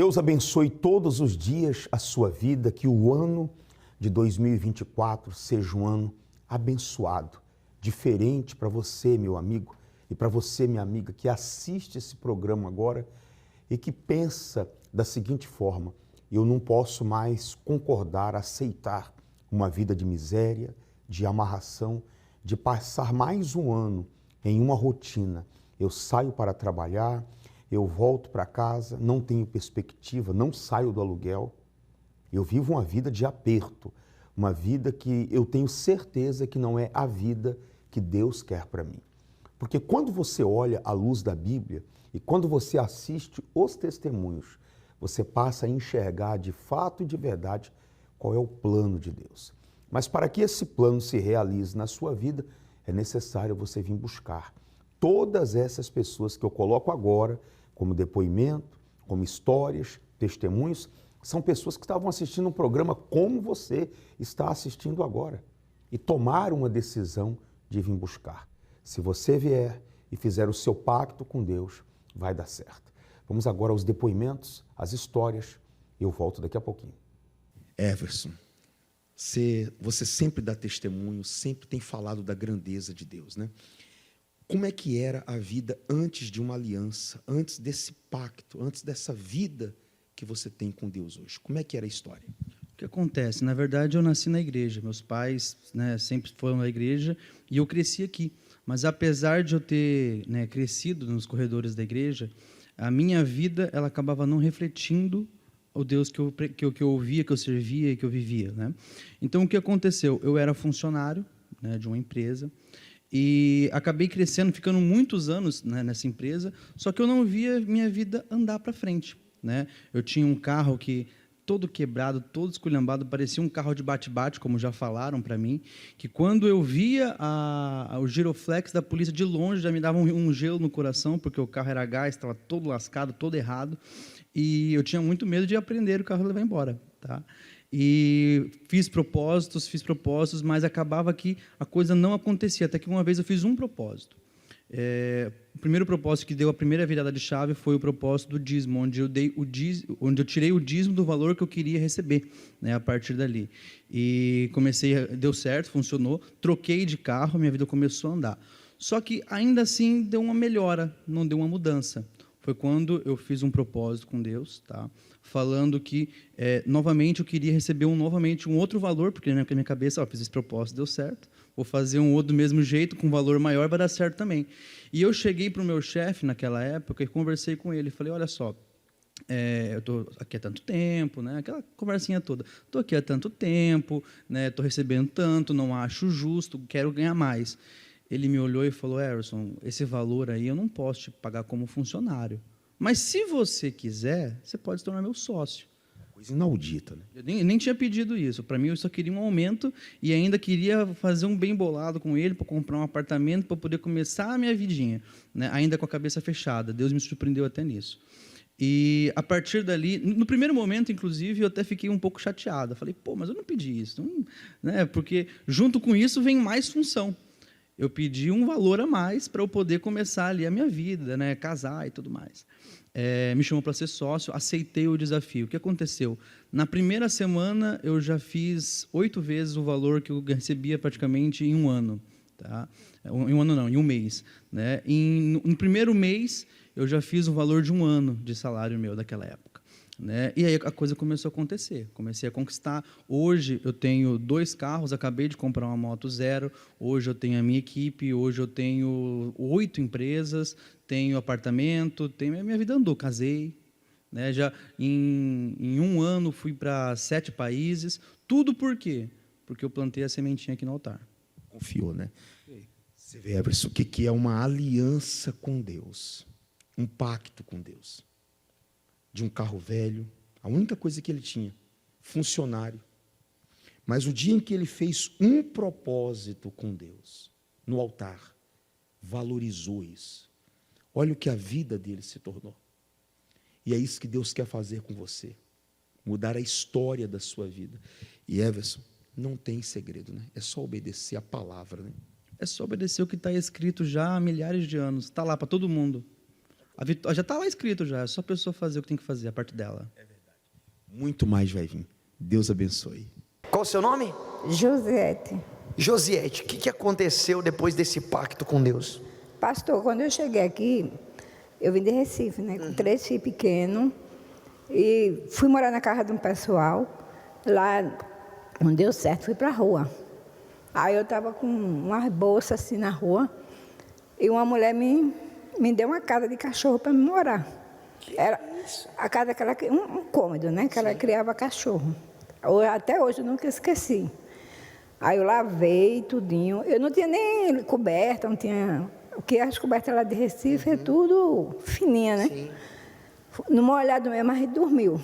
Deus abençoe todos os dias a sua vida, que o ano de 2024 seja um ano abençoado, diferente para você, meu amigo, e para você, minha amiga, que assiste esse programa agora e que pensa da seguinte forma: eu não posso mais concordar, aceitar uma vida de miséria, de amarração, de passar mais um ano em uma rotina. Eu saio para trabalhar, eu volto para casa, não tenho perspectiva, não saio do aluguel. Eu vivo uma vida de aperto, uma vida que eu tenho certeza que não é a vida que Deus quer para mim. Porque quando você olha à luz da Bíblia e quando você assiste os testemunhos, você passa a enxergar de fato e de verdade qual é o plano de Deus. Mas para que esse plano se realize na sua vida, é necessário você vir buscar todas essas pessoas que eu coloco agora como depoimento, como histórias, testemunhos, são pessoas que estavam assistindo um programa como você está assistindo agora e tomaram uma decisão de vir buscar. Se você vier e fizer o seu pacto com Deus, vai dar certo. Vamos agora aos depoimentos, às histórias, e eu volto daqui a pouquinho. Everson, você sempre dá testemunho, sempre tem falado da grandeza de Deus, né? Como é que era a vida antes de uma aliança, antes desse pacto, antes dessa vida que você tem com Deus hoje? Como é que era a história? O que acontece? Na verdade, eu nasci na igreja. Meus pais, sempre foram na igreja e eu cresci aqui. Mas apesar de eu ter, crescido nos corredores da igreja, a minha vida ela acabava não refletindo o Deus que eu ouvia, que eu servia e que eu vivia, né? Então, o que aconteceu? Eu era funcionário, de uma empresa. E acabei crescendo, ficando muitos anos, nessa empresa, só que eu não via minha vida andar para frente, né? Eu tinha um carro que todo quebrado, todo esculhambado, parecia um carro de bate-bate, como já falaram para mim, que quando eu via o giroflex da polícia de longe, já me dava um gelo no coração, porque o carro era gás, estava todo lascado, todo errado, e eu tinha muito medo de aprender o carro e levar embora, tá? E fiz propósitos, mas acabava que a coisa não acontecia, até que uma vez eu fiz um propósito. O primeiro propósito que deu a primeira virada de chave foi o propósito do dízimo, onde eu tirei o dízimo do valor que eu queria receber, a partir dali. E deu certo, funcionou, troquei de carro, minha vida começou a andar. Só que ainda assim deu uma melhora, não deu uma mudança. Foi quando eu fiz um propósito com Deus, tá? Falando que, novamente, eu queria receber um outro valor, porque na minha cabeça, fiz esse propósito, deu certo, vou fazer um outro do mesmo jeito, com um valor maior, vai dar certo também. E eu cheguei para o meu chefe, naquela época, e conversei com ele, falei, olha só, eu estou aqui há tanto tempo, aquela conversinha toda, estou aqui há tanto tempo, estou recebendo tanto, não acho justo, quero ganhar mais. Ele me olhou e falou, Everson, esse valor aí eu não posso te pagar como funcionário. Mas se você quiser, você pode se tornar meu sócio. Coisa inaudita, né? Eu nem tinha pedido isso. Para mim, eu só queria um aumento e ainda queria fazer um bem bolado com ele para comprar um apartamento, para poder começar a minha vidinha, ainda com a cabeça fechada. Deus me surpreendeu até nisso. E, a partir dali, no primeiro momento, inclusive, eu até fiquei um pouco chateado. Falei, mas eu não pedi isso. Não, porque, junto com isso, vem mais função. Eu pedi um valor a mais para eu poder começar ali a minha vida, casar e tudo mais. Me chamou para ser sócio, aceitei o desafio. O que aconteceu? Na primeira semana, eu já fiz 8 vezes o valor que eu recebia praticamente em um ano. Tá? Em um ano não, em um mês. No primeiro mês, eu já fiz o valor de um ano de salário meu daquela época. E aí a coisa começou a acontecer, comecei a conquistar. Hoje eu tenho 2 carros, acabei de comprar uma moto zero, hoje eu tenho a minha equipe, hoje eu tenho 8 empresas, tenho apartamento, a minha vida andou, casei, já em um ano fui para 7 países, tudo por quê? Porque eu plantei a sementinha aqui no altar. Confiou, né? Você vê, Everson, o que é uma aliança com Deus, um pacto com Deus. De um carro velho, a única coisa que ele tinha, funcionário. Mas o dia em que ele fez um propósito com Deus, no altar, valorizou isso. Olha o que a vida dele se tornou. E é isso que Deus quer fazer com você, mudar a história da sua vida. E Everson, não tem segredo, é só obedecer a palavra. É só obedecer o que está escrito já há milhares de anos, está lá para todo mundo. A vitória já está lá escrito já, é só a pessoa fazer o que tem que fazer, a parte dela. Muito mais vai vir. Deus abençoe. Qual o seu nome? Josiete. Josiete, o que aconteceu depois desse pacto com Deus? Pastor, quando eu cheguei aqui, eu vim de Recife, né? Com 3 filhos pequenos. E fui morar na casa de um pessoal. Lá não deu certo, fui para a rua. Aí eu estava com umas bolsas assim na rua. E uma mulher me deu uma casa de cachorro para me morar. Era a casa que ela, um cômodo, né? Que ela criava cachorro. Até hoje eu nunca esqueci. Aí eu lavei tudinho. Eu não tinha nem coberta, não tinha... Porque as cobertas lá de Recife é tudo fininha, né? Sim. No molhado mesmo, a gente dormiu.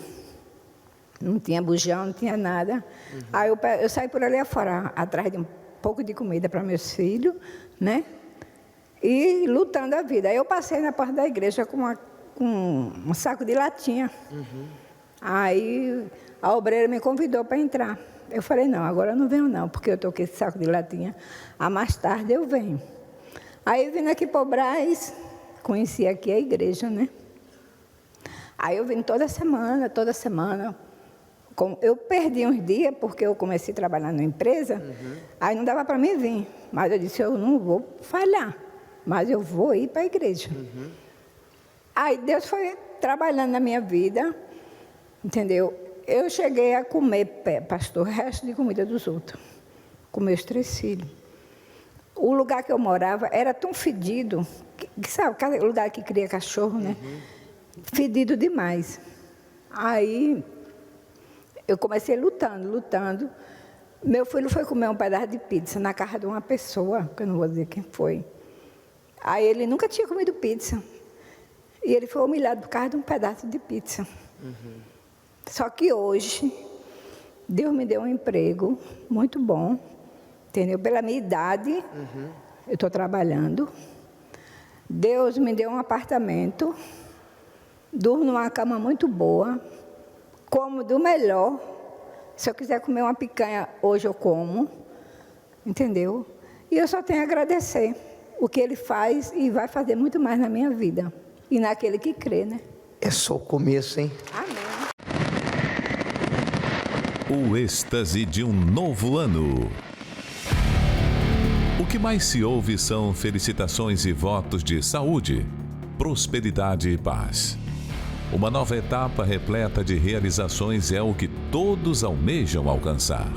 Não tinha bujão, não tinha nada. Aí eu saí por ali afora, atrás de um pouco de comida para meus filhos, né? E lutando a vida. Aí eu passei na porta da igreja com um saco de latinha. Aí a obreira me convidou para entrar. Eu falei, não, agora eu não venho não, porque eu estou com esse saco de latinha. Mais tarde eu venho. Aí eu vim aqui para o Brás, conheci aqui a igreja, né? Aí eu vim toda semana. Eu perdi uns dias, porque eu comecei a trabalhar numa empresa, aí não dava para mim vir. Mas eu disse, eu não vou falhar, mas eu vou ir para a igreja. Aí Deus foi trabalhando na minha vida, entendeu? Eu cheguei a comer, pastor, o resto de comida dos outros, com meus 3 filhos. O lugar que eu morava era tão fedido, que sabe, cada lugar que cria cachorro, né? Fedido demais. Aí eu comecei lutando. Meu filho foi comer um pedaço de pizza na casa de uma pessoa, que eu não vou dizer quem foi. Aí ele nunca tinha comido pizza. E ele foi humilhado por causa de um pedaço de pizza. Só que hoje, Deus me deu um emprego muito bom, entendeu? Pela minha idade, eu estou trabalhando. Deus me deu um apartamento, durmo numa cama muito boa, como do melhor. Se eu quiser comer uma picanha, hoje eu como, entendeu? E eu só tenho a agradecer o que Ele faz e vai fazer muito mais na minha vida. E naquele que crê, né? É só o começo, hein? Amém. O êxtase de um novo ano. O que mais se ouve são felicitações e votos de saúde, prosperidade e paz. Uma nova etapa repleta de realizações é o que todos almejam alcançar.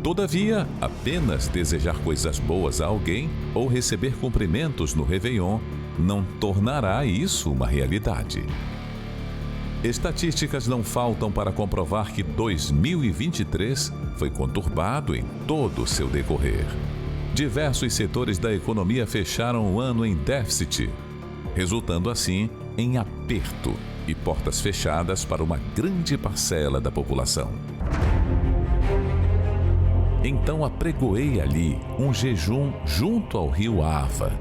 Todavia, apenas desejar coisas boas a alguém ou receber cumprimentos no Réveillon não tornará isso uma realidade. Estatísticas não faltam para comprovar que 2023 foi conturbado em todo o seu decorrer. Diversos setores da economia fecharam o ano em déficit, resultando assim em aperto e portas fechadas para uma grande parcela da população. Então apregoei ali um jejum junto ao rio Ava,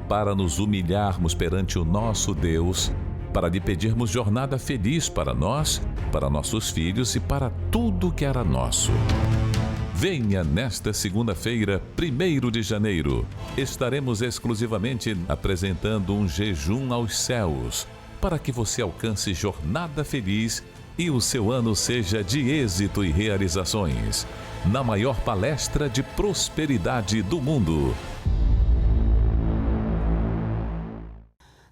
para nos humilharmos perante o nosso Deus, para lhe pedirmos jornada feliz para nós, para nossos filhos e para tudo que era nosso. Venha nesta segunda-feira, 1º de janeiro. Estaremos exclusivamente apresentando um jejum aos céus, para que você alcance jornada feliz e o seu ano seja de êxito e realizações, na maior palestra de prosperidade do mundo.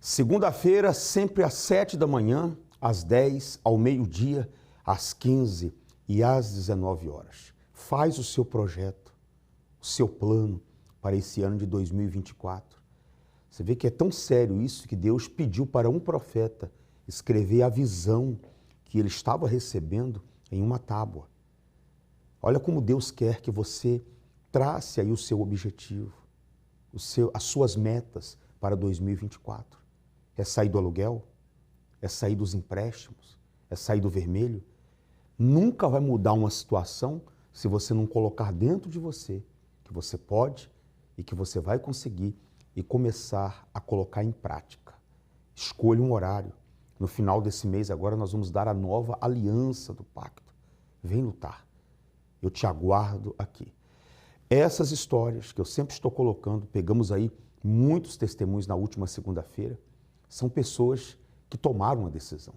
Segunda-feira, sempre às 7 da manhã, às 10, ao meio-dia, às 15 e às 19 horas. Faz o seu projeto, o seu plano para esse ano de 2024. Você vê que é tão sério isso que Deus pediu para um profeta escrever a visão que ele estava recebendo em uma tábua. Olha como Deus quer que você trace aí o seu objetivo, as suas metas para 2024. É sair do aluguel? É sair dos empréstimos? É sair do vermelho? Nunca vai mudar uma situação se você não colocar dentro de você que você pode e que você vai conseguir e começar a colocar em prática. Escolha um horário. No final desse mês agora nós vamos dar a nova aliança do pacto. Vem lutar. Eu te aguardo aqui. Essas histórias que eu sempre estou colocando, pegamos aí muitos testemunhos na última segunda-feira, são pessoas que tomaram uma decisão,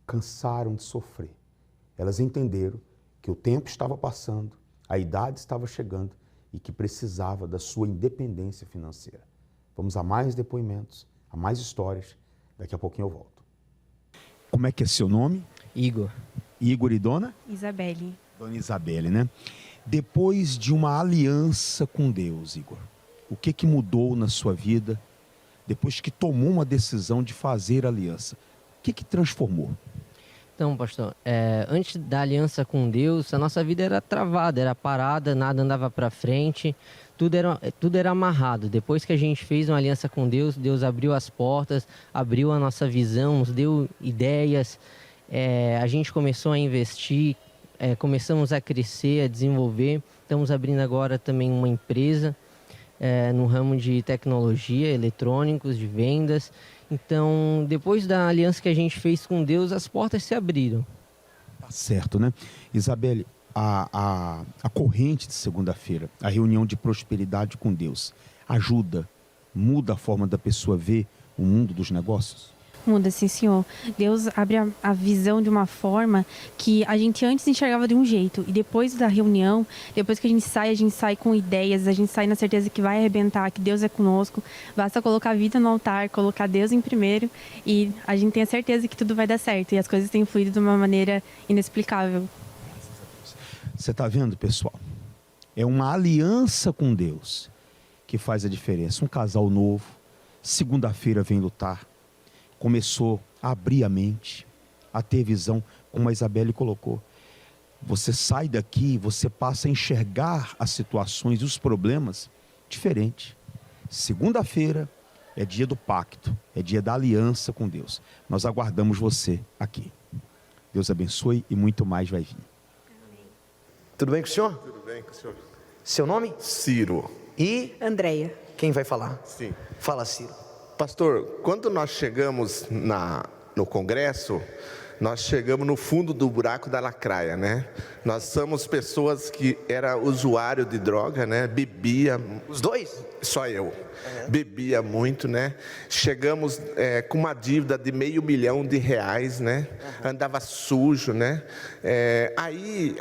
cansaram de sofrer. Elas entenderam que o tempo estava passando, a idade estava chegando e que precisava da sua independência financeira. Vamos a mais depoimentos, a mais histórias. Daqui a pouquinho eu volto. Como é que é seu nome? Igor. Igor e dona? Isabelle. Dona Isabelle, né? Depois de uma aliança com Deus, Igor, o que mudou na sua vida depois que tomou uma decisão de fazer aliança? O que transformou? Então, pastor, antes da aliança com Deus, a nossa vida era travada, era parada, nada andava para frente, tudo era amarrado. Depois que a gente fez uma aliança com Deus, Deus abriu as portas, abriu a nossa visão, nos deu ideias, a gente começou a investir, começamos a crescer, a desenvolver. Estamos abrindo agora também uma empresa no ramo de tecnologia, eletrônicos, de vendas. Então, depois da aliança que a gente fez com Deus, as portas se abriram. Tá certo, né? Isabelle, a corrente de segunda-feira, a reunião de prosperidade com Deus, ajuda, muda a forma da pessoa ver o mundo dos negócios? Muda, sim, senhor. Deus abre a visão de uma forma que a gente antes enxergava de um jeito. E depois da reunião, depois que a gente sai com ideias, a gente sai na certeza que vai arrebentar, que Deus é conosco. Basta colocar a vida no altar, colocar Deus em primeiro e a gente tem a certeza que tudo vai dar certo. E as coisas têm fluído de uma maneira inexplicável. Você está vendo, pessoal? É uma aliança com Deus que faz a diferença. Um casal novo, segunda-feira vem lutar. Começou a abrir a mente, a ter visão, como a Isabelle colocou. Você sai daqui, você passa a enxergar as situações e os problemas diferente. Segunda-feira é dia do pacto, é dia da aliança com Deus. Nós aguardamos você aqui. Deus abençoe e muito mais vai vir. Tudo bem com o senhor? Tudo bem com o senhor? Seu nome? Ciro. E Andréia. quem vai falar? Sim. Fala, Ciro. Pastor, quando nós chegamos no congresso, nós chegamos no fundo do buraco da lacraia, né? Nós somos pessoas que era usuário de droga, né? Bebia. Os dois? Só eu. Bebia muito, né? Chegamos com uma dívida de R$500 mil, né? Andava sujo, né? Aí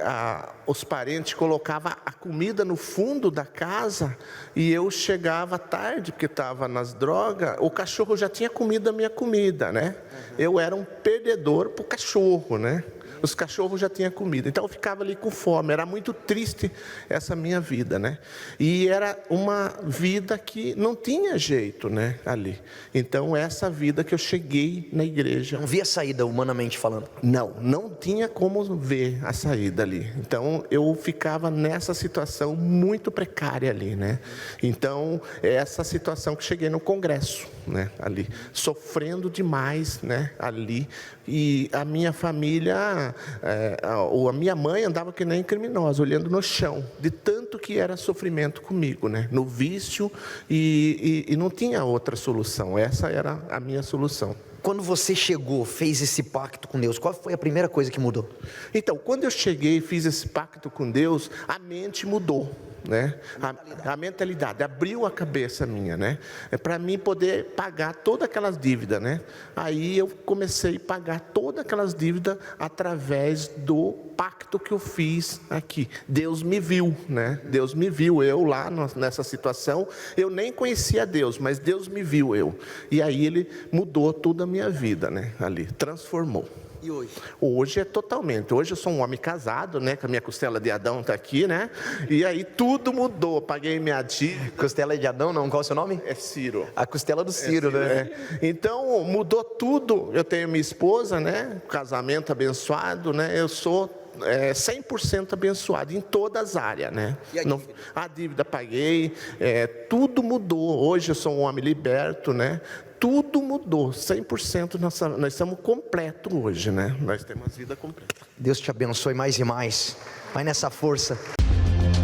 os parentes colocavam a comida no fundo da casa e eu chegava tarde, porque estava nas drogas. O cachorro já tinha comido a minha comida, né? Eu era um perdedor para o cachorro, né? Os cachorros já tinham comida, então eu ficava ali com fome. Era muito triste essa minha vida, né? E era uma vida que não tinha jeito, né? Ali. Então essa vida que eu cheguei na igreja. Não via saída humanamente falando? Não tinha como ver a saída ali. Então eu ficava nessa situação muito precária ali, né? Então essa situação que cheguei no congresso, né? Ali, sofrendo demais, né? Ali. E a minha família, ou a minha mãe andava que nem criminosa, olhando no chão, de tanto que era sofrimento comigo, né? No vício, e não tinha outra solução. Essa era a minha solução. Quando você chegou, fez esse pacto com Deus, qual foi a primeira coisa que mudou? Então, quando eu cheguei e fiz esse pacto com Deus, a mente mudou, né? A mentalidade abriu a cabeça minha, né? Para mim poder pagar todas aquelas dívidas, né? Aí eu comecei a pagar todas aquelas dívidas através do pacto que eu fiz aqui. Deus me viu, né? Deus me viu, eu lá nessa situação, eu nem conhecia Deus, mas Deus me viu eu. E aí Ele mudou toda a minha vida, né? Ali, transformou. E hoje? Hoje é totalmente. Hoje eu sou um homem casado, né? Com a minha costela de Adão está aqui, né? E aí tudo mudou. Paguei minha dívida. Costela de Adão, não? Qual é o seu nome? É Ciro. A costela do Ciro, né? Então mudou tudo. Eu tenho minha esposa, né? Casamento abençoado, né? Eu sou 100% abençoado em todas as áreas, né? E a dívida? A dívida paguei, tudo mudou. Hoje eu sou um homem liberto, né? Tudo mudou, 100%. Nós estamos completos hoje, né? Nós temos vida completa. Deus te abençoe mais e mais. Vai nessa força.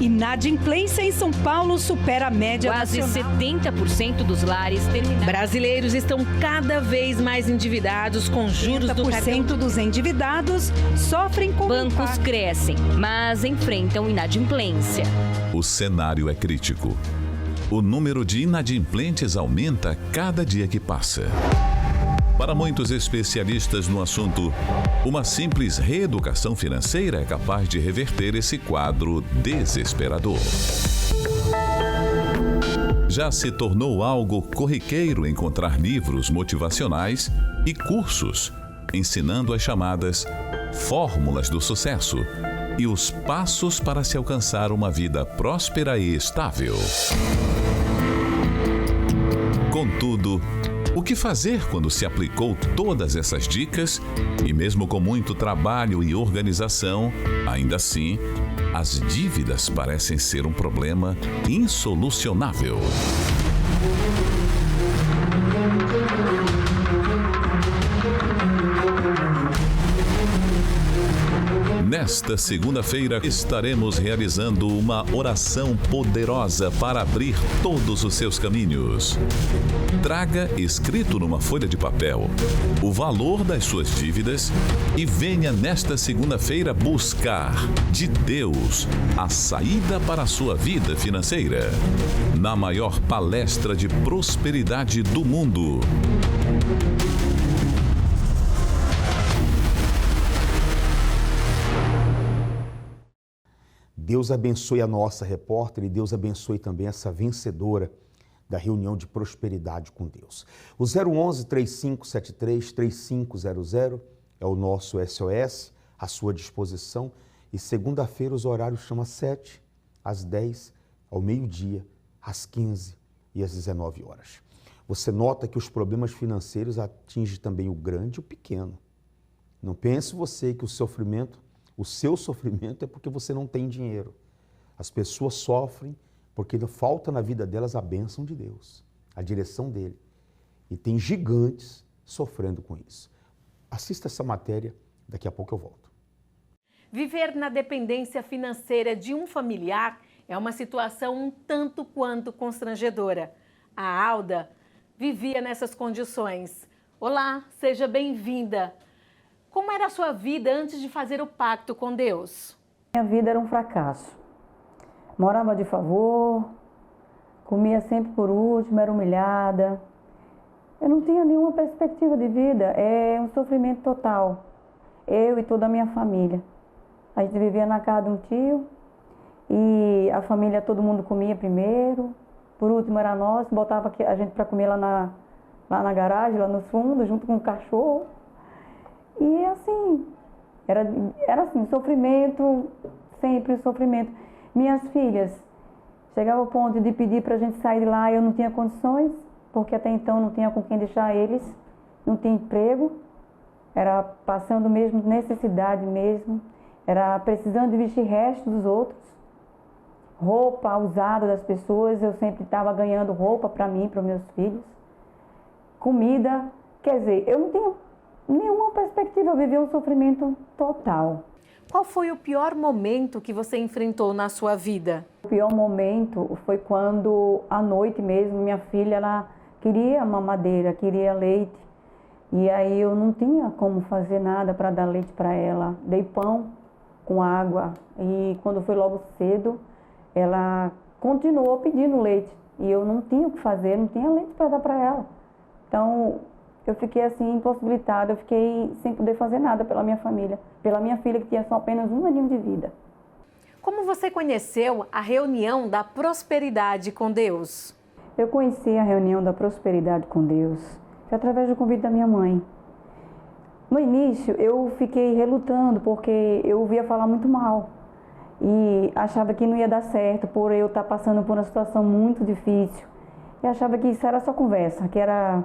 Inadimplência em São Paulo supera a média nacional. Quase 70% dos lares brasileiros estão cada vez mais endividados com juros do cartão. 30% dos endividados sofrem com bancos crescem, mas enfrentam inadimplência. O cenário é crítico. O número de inadimplentes aumenta cada dia que passa. Para muitos especialistas no assunto, uma simples reeducação financeira é capaz de reverter esse quadro desesperador. Já se tornou algo corriqueiro encontrar livros motivacionais e cursos ensinando as chamadas fórmulas do sucesso e os passos para se alcançar uma vida próspera e estável. Contudo, o que fazer quando se aplicou todas essas dicas e mesmo com muito trabalho e organização, ainda assim, as dívidas parecem ser um problema insolucionável? Nesta segunda-feira estaremos realizando uma oração poderosa para abrir todos os seus caminhos. Traga escrito numa folha de papel o valor das suas dívidas e venha nesta segunda-feira buscar de Deus a saída para a sua vida financeira. Na maior palestra de prosperidade do mundo. Deus abençoe a nossa repórter e Deus abençoe também essa vencedora da reunião de prosperidade com Deus. O 011-3573-3500 é o nosso SOS, à sua disposição. E segunda-feira os horários são às 7, às 10, ao meio-dia, às 15 e às 19 horas. Você nota que os problemas financeiros atingem também o grande e o pequeno. Não pense você que o seu sofrimento é porque você não tem dinheiro. As pessoas sofrem porque falta na vida delas a bênção de Deus, a direção dele. E tem gigantes sofrendo com isso. Assista essa matéria, daqui a pouco eu volto. Viver na dependência financeira de um familiar é uma situação um tanto quanto constrangedora. A Alda vivia nessas condições. Olá, seja bem-vinda. Como era a sua vida antes de fazer o pacto com Deus? Minha vida era um fracasso. Morava de favor, comia sempre por último, era humilhada. Eu não tinha nenhuma perspectiva de vida, é um sofrimento total. Eu e toda a minha família. A gente vivia na casa de um tio e a família, todo mundo comia primeiro. Por último era nós, botava a gente para comer lá na garagem, lá no fundo, junto com o cachorro. E assim, era assim, sofrimento, sempre sofrimento. Minhas filhas, chegava ao ponto de pedir para a gente sair de lá e eu não tinha condições, porque até então não tinha com quem deixar eles, não tinha emprego, era passando mesmo necessidade mesmo, era precisando de vestir resto dos outros, roupa usada das pessoas, eu sempre estava ganhando roupa para mim, para os meus filhos, comida, quer dizer, eu não tinha nenhuma perspectiva, eu vivi um sofrimento total. Qual foi o pior momento que você enfrentou na sua vida? O pior momento foi quando, à noite mesmo, minha filha, ela queria mamadeira, queria leite. E aí eu não tinha como fazer nada para dar leite para ela. Dei pão com água e quando foi logo cedo, ela continuou pedindo leite. E eu não tinha o que fazer, não tinha leite para dar para ela. Então, eu fiquei assim, impossibilitada, eu fiquei sem poder fazer nada pela minha família, pela minha filha que tinha só apenas 1 aninho de vida. Como você conheceu a reunião da prosperidade com Deus? Eu conheci a reunião da prosperidade com Deus, foi através do convite da minha mãe. No início eu fiquei relutando porque eu ouvia falar muito mal e achava que não ia dar certo por eu estar passando por uma situação muito difícil. E achava que isso era só conversa, que era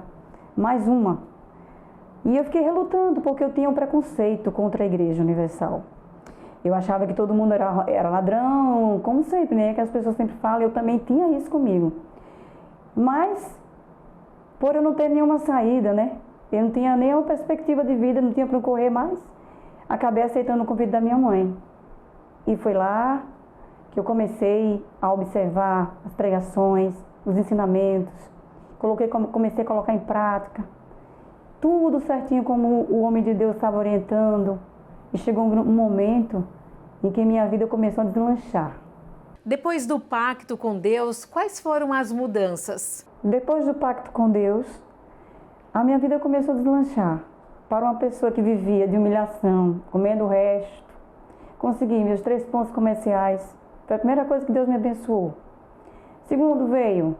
mais uma. E eu fiquei relutando porque eu tinha um preconceito contra a Igreja Universal. Eu achava que todo mundo era ladrão, como sempre, né? Que as pessoas sempre falam, eu também tinha isso comigo. Mas, por eu não ter nenhuma saída, né? Eu não tinha nenhuma perspectiva de vida, não tinha para correr mais. Acabei aceitando o convite da minha mãe. E foi lá que eu comecei a observar as pregações, os ensinamentos. Comecei a colocar em prática. Tudo certinho como o homem de Deus estava orientando. E chegou um momento em que minha vida começou a deslanchar. Depois do pacto com Deus, quais foram as mudanças? Depois do pacto com Deus, a minha vida começou a deslanchar. Para uma pessoa que vivia de humilhação, comendo o resto, consegui meus 3 pontos comerciais. Foi a primeira coisa que Deus me abençoou. Segundo veio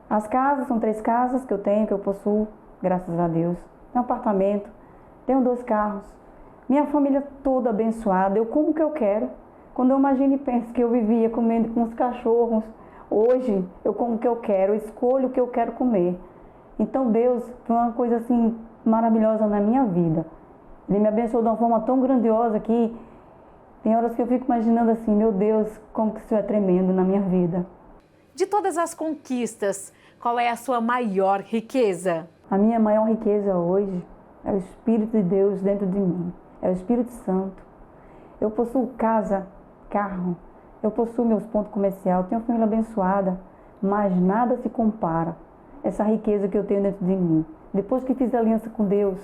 as casas, são 3 casas que eu tenho, que eu possuo, graças a Deus. Tenho um apartamento, tenho 2 carros. Minha família toda abençoada, eu como o que eu quero. Quando eu imagino e penso que eu vivia comendo com os cachorros, hoje eu como o que eu quero, eu escolho o que eu quero comer. Então Deus foi uma coisa assim maravilhosa na minha vida. Ele me abençoou de uma forma tão grandiosa que tem horas que eu fico imaginando assim, meu Deus, como que isso é tremendo na minha vida. De todas as conquistas, qual é a sua maior riqueza? A minha maior riqueza hoje é o Espírito de Deus dentro de mim, é o Espírito Santo. Eu possuo casa, carro, eu possuo meus pontos comerciais, tenho uma família abençoada, mas nada se compara a essa riqueza que eu tenho dentro de mim. Depois que fiz aliança com Deus,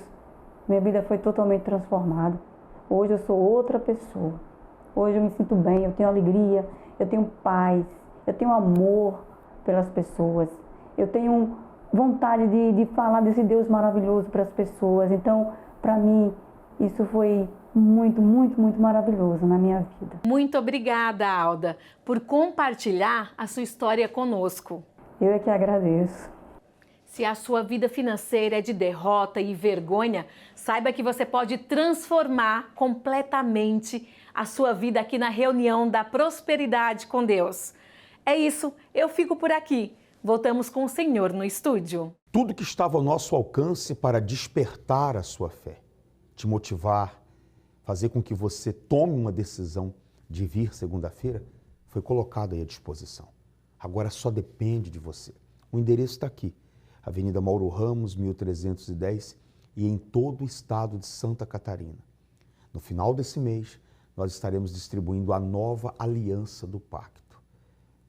minha vida foi totalmente transformada. Hoje eu sou outra pessoa. Hoje eu me sinto bem, eu tenho alegria, eu tenho paz, eu tenho amor pelas pessoas. Eu tenho vontade de falar desse Deus maravilhoso para as pessoas. Então, para mim, isso foi muito, muito, muito maravilhoso na minha vida. Muito obrigada, Alda, por compartilhar a sua história conosco. Eu é que agradeço. Se a sua vida financeira é de derrota e vergonha, saiba que você pode transformar completamente a sua vida aqui na reunião da Prosperidade com Deus. É isso, eu fico por aqui. Voltamos com o Senhor no estúdio. Tudo que estava ao nosso alcance para despertar a sua fé, te motivar, fazer com que você tome uma decisão de vir segunda-feira, foi colocado aí à disposição. Agora só depende de você. O endereço está aqui. Avenida Mauro Ramos, 1310, e em todo o estado de Santa Catarina. No final desse mês, nós estaremos distribuindo a nova aliança do pacto.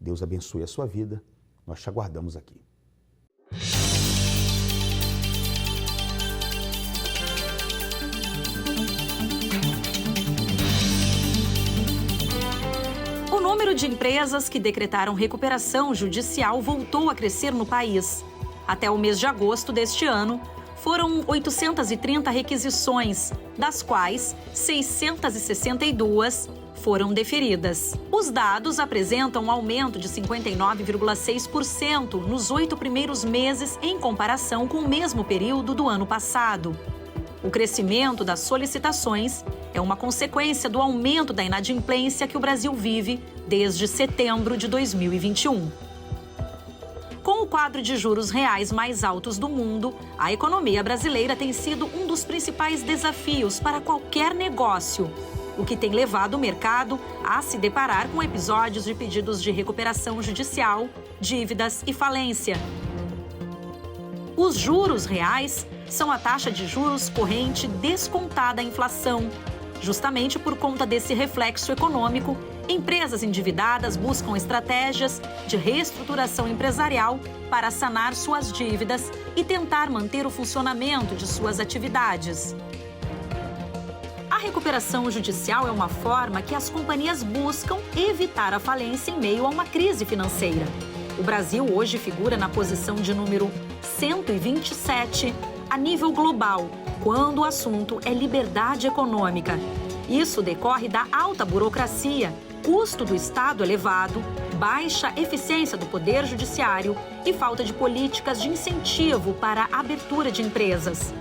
Deus abençoe a sua vida, nós te aguardamos aqui. O número de empresas que decretaram recuperação judicial voltou a crescer no país. Até o mês de agosto deste ano, foram 830 requisições, das quais 662 foram deferidas. Os dados apresentam um aumento de 59,6% nos 8 primeiros meses em comparação com o mesmo período do ano passado. O crescimento das solicitações é uma consequência do aumento da inadimplência que o Brasil vive desde setembro de 2021. Com o quadro de juros reais mais altos do mundo, a economia brasileira tem sido um dos principais desafios para qualquer negócio, o que tem levado o mercado a se deparar com episódios de pedidos de recuperação judicial, dívidas e falência. Os juros reais são a taxa de juros corrente descontada à inflação. Justamente por conta desse reflexo econômico, empresas endividadas buscam estratégias de reestruturação empresarial para sanar suas dívidas e tentar manter o funcionamento de suas atividades. A recuperação judicial é uma forma que as companhias buscam evitar a falência em meio a uma crise financeira. O Brasil hoje figura na posição de número 127 a nível global, quando o assunto é liberdade econômica. Isso decorre da alta burocracia, custo do Estado elevado, baixa eficiência do Poder Judiciário e falta de políticas de incentivo para a abertura de empresas.